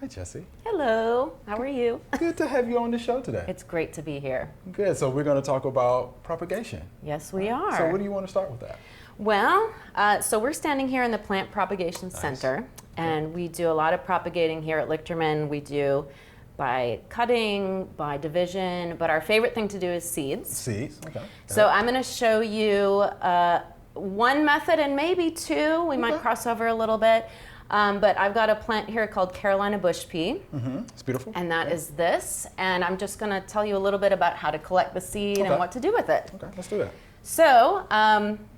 Jessie. Hello, how are you? Good to have you on the show today. It's great to be here. Good, so we're going to talk about propagation. Yes, we are. So what do you want to start with that? Well, so we're standing here in the Plant Propagation Center, and we do a lot of propagating here at Lichterman. We do by cutting, by division, but our favorite thing to do is seeds. Seeds, okay. So I'm going to show you one method and maybe two. We might cross over a little bit. But I've got a plant here called Carolina Bushpea. It's beautiful. And that is this. And I'm just going to tell you a little bit about how to collect the seed and what to do with it. Okay, let's do that. So,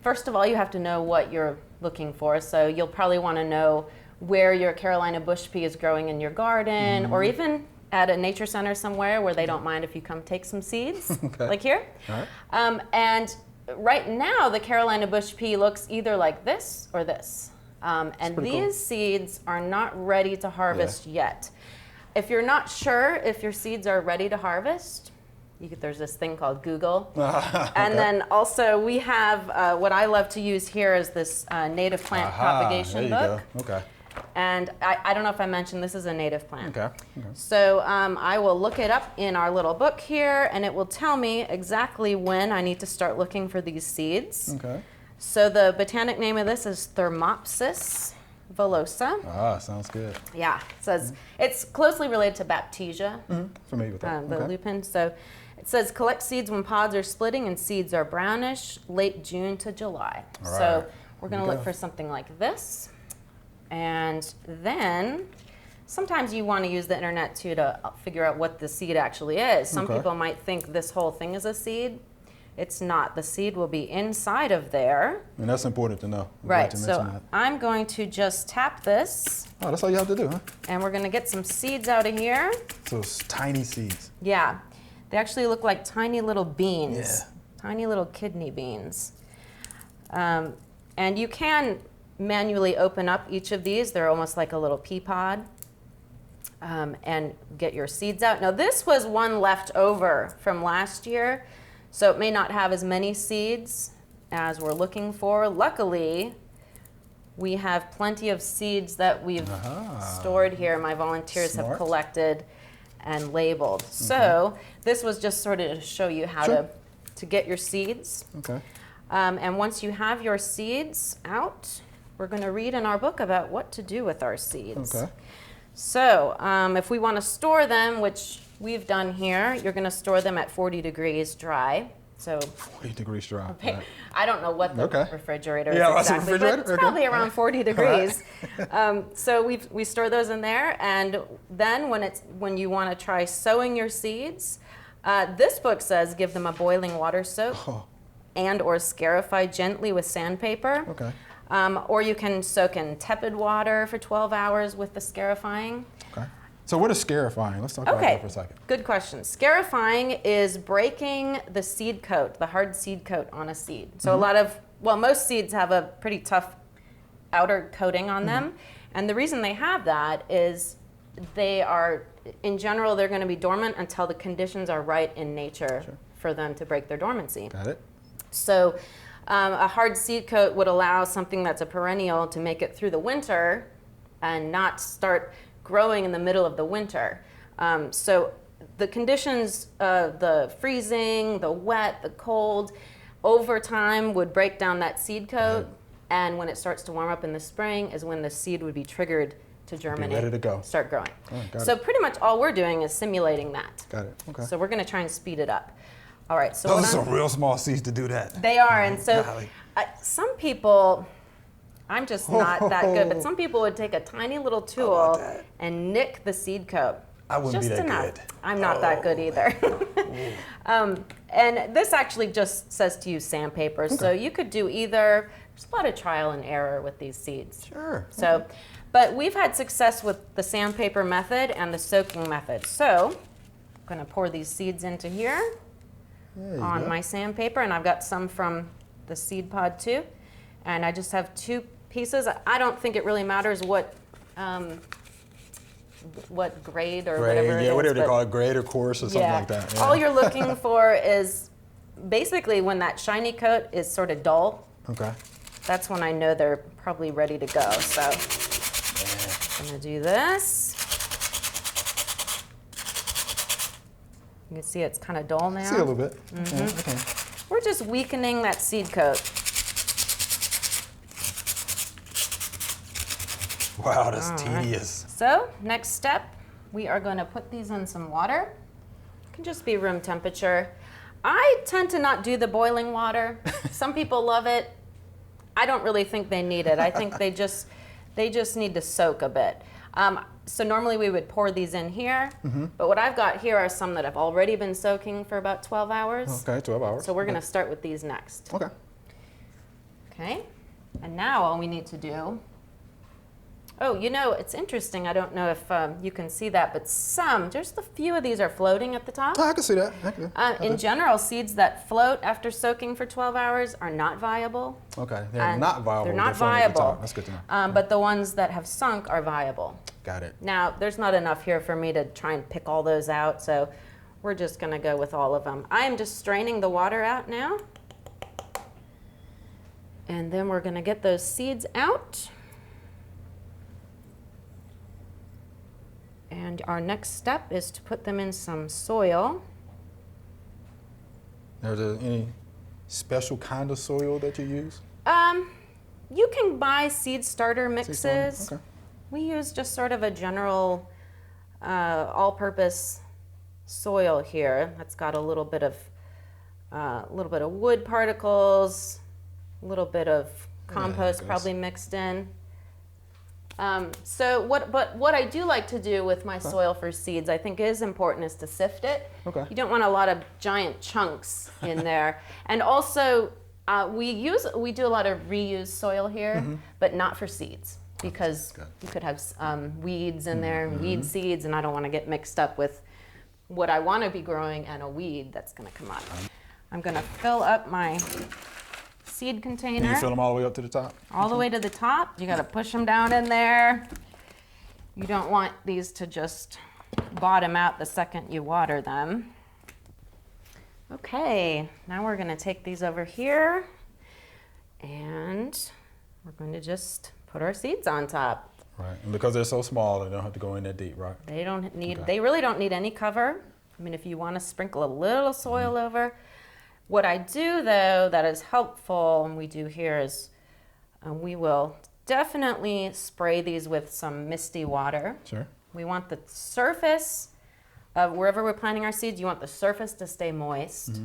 first of all, you have to know what you're looking for. So you'll probably want to know where your Carolina Bushpea is growing in your garden, or even at a nature center somewhere where they don't mind if you come take some seeds, like here. All right. And right now, the Carolina Bushpea looks either like this or this. And these seeds are not ready to harvest yet. If you're not sure if your seeds are ready to harvest, there's this thing called Google. And then also we have, what I love to use here is this native plant propagation book. Okay. And I don't know if I mentioned this is a native plant. Okay. So I will look it up in our little book here, and it will tell me exactly when I need to start looking for these seeds. Okay. So the botanic name of this is Thermopsis villosa. Ah, sounds good. Yeah, it says it's closely related to Baptisia, Familiar with that. the lupin. So it says collect seeds when pods are splitting and seeds are brownish, late June to July. All So right. we're going to look for something like this. And then sometimes you want to use the internet too to figure out what the seed actually is. Some people might think this whole thing is a seed. It's not. The seed will be inside of there. And that's important to know. Right, so I'm going to just tap this. Oh, that's all you have to do, huh? And we're going to get some seeds out of here. So it's tiny seeds. Yeah, they actually look like tiny little beans. Yeah. Tiny little kidney beans. And you can manually open up each of these. They're almost like a little pea pod. And get your seeds out. Now this was one left over from last year. So it may not have as many seeds as we're looking for. Luckily, we have plenty of seeds that we've stored here. My volunteers have collected and labeled. So this was just sort of to show you how to get your seeds. Okay. And once you have your seeds out, we're going to read in our book about what to do with our seeds. Okay. So if we want to store them, which we've done here, you're going to store them at 40 degrees dry. So 40 degrees dry. Okay. Right. I don't know what the refrigerator is exactly, refrigerator? but it's probably around 40 degrees. So we store those in there, and then when you want to try sowing your seeds, this book says give them a boiling water soak and or scarify gently with sandpaper. Okay. Or you can soak in tepid water for 12 hours with the Scarifying. Okay. So what is Scarifying? Let's talk about that for a second. Good question. Scarifying is breaking the seed coat, the hard seed coat on a seed. So most seeds have a pretty tough outer coating on them. And the reason they have that is in general, they're going to be dormant until the conditions are right in nature for them to break their dormancy. Got it. So a hard seed coat would allow something that's a perennial to make it through the winter and not start growing in the middle of the winter. So the conditions, the freezing, the wet, the cold, over time would break down that seed coat. And when it starts to warm up in the spring is when the seed would be triggered to germinate. Ready to go. Start growing. Got So it. pretty much all we're doing is simulating that. Got it. Okay. So we're going to try and speed it up. All right. So those are some real small seeds to do that. they are, and so some people, I'm just not that good, but some people would take a tiny little tool and nick the seed coat. I wouldn't just be that enough. good. I'm not that good either. And this actually just says to use sandpaper, so you could do either. There's a lot of trial and error with these seeds. Sure. So, but we've had success with the sandpaper method and the soaking method. So I'm going to pour these seeds into here on my sandpaper, and I've got some from the seed pod too. And I just have 2 pieces. I don't think it really matters what grade or whatever it is. Whatever they call it, grade or course or something like that. Yeah. All you're looking for is basically when that shiny coat is sort of dull. Okay. That's when I know they're probably ready to go. So I'm going to do this. You can see it's kind of dull now. See a little bit. Yeah, okay. We're just weakening that seed coat. Wow, that's tedious. So next step, we are going to put these in some water. It can just be room temperature. I tend to not do the boiling water. Some people love it. I don't really think they need it. I think they just need to soak a bit. So normally we would pour these in here, but what I've got here are some that have already been soaking for about 12 hours. Okay, 12 hours. So we're going to start with these next. Okay. Okay, and now all we need to do, oh, you know, it's interesting. I don't know if you can see that, but just a few of these are floating at the top. Oh, I can see that. In general, seeds that float after soaking for 12 hours are not viable. Okay, they're not viable. They're not viable. That's good to know. But the ones that have sunk are viable. Got it. Now, there's not enough here for me to try and pick all those out, so we're just going to go with all of them. I am just straining the water out now. And then we're going to get those seeds out. And our next step is to put them in some soil. Is there any special kind of soil that you use? You can buy seed starter mixes. Okay. We use just sort of a general all-purpose soil here that's got a little bit of wood particles, a little bit of compost probably mixed in. But what I do like to do with my soil for seeds, I think is important, is to sift it. Okay. You don't want a lot of giant chunks in there. And also, we do a lot of reused soil here, but not for seeds, because you could have weeds in there, and weed seeds, and I don't want to get mixed up with what I want to be growing and a weed that's going to come up. I'm going to fill up my seed container. And you fill them all the way up to the top? All the way to the top. You got to push them down in there. You don't want these to just bottom out the second you water them. Okay, now we're going to take these over here and we're going to just put our seeds on top. Right, and because they're so small, they don't have to go in that deep, right? They don't need, they really don't need any cover. I mean, if you want to sprinkle a little soil over. What I do, though, that is helpful, and we do here, is we will definitely spray these with some misty water. Sure. We want the surface of wherever we're planting our seeds, you want the surface to stay moist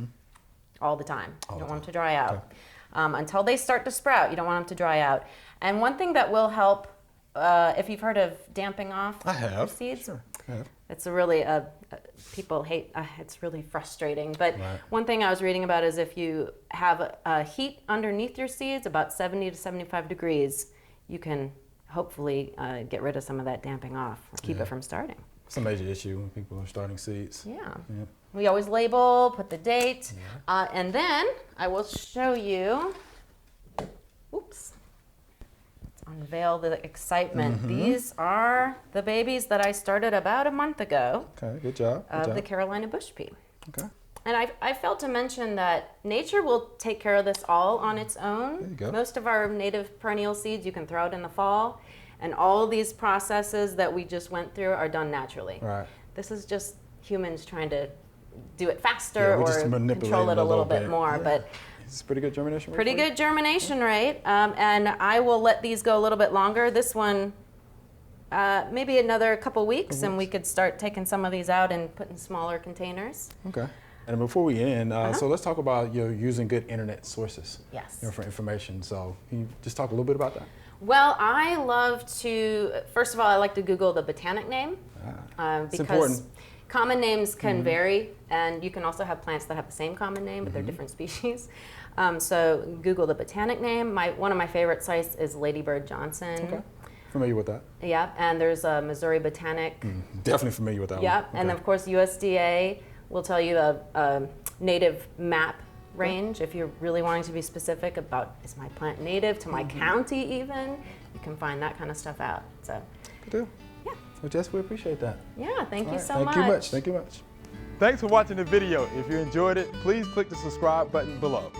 all the time. You don't want them to dry out. Okay. Until they start to sprout, you don't want them to dry out. And one thing that will help, if you've heard of damping off seeds. Sure. I have. It's a really, people hate, it's really frustrating. But one thing I was reading about is if you have heat underneath your seeds, about 70 to 75 degrees, you can hopefully get rid of some of that damping off or keep it from starting. It's a major issue when people are starting seeds. Yeah. We always label, put the date, and then I will show you, oops. Unveil the excitement. These are the babies that I started about a month ago. Okay, good job. Of the Carolina Bushpea. Okay. And I failed to mention that nature will take care of this all on its own. There you go. Most of our native perennial seeds, you can throw out in the fall. And all these processes that we just went through are done naturally. Right. This is just humans trying to do it faster or just control it a little bit more. But it's pretty good germination rate. Pretty good germination rate, and I will let these go a little bit longer. This one, maybe another couple weeks, and we could start taking some of these out and put in smaller containers. Okay. And before we end, so let's talk about using good internet sources for information. So can you just talk a little bit about that? Well, I love to, first of all, I like to Google the botanic name. It's important. Common names can vary, and you can also have plants that have the same common name, but they're different species. So Google the botanic name. One of my favorite sites is Ladybird Johnson. Okay. Familiar with that. Yeah, and there's a Missouri Botanic. Definitely familiar with that one. Yeah, and of course USDA will tell you a native map range if you're really wanting to be specific about, is my plant native to my county even? You can find that kind of stuff out. So. Good deal. Yeah. Well, Jess, we appreciate that. Yeah, thank you so much. Thank you much. Thank you much. Thanks for watching the video. If you enjoyed it, please click the subscribe button below.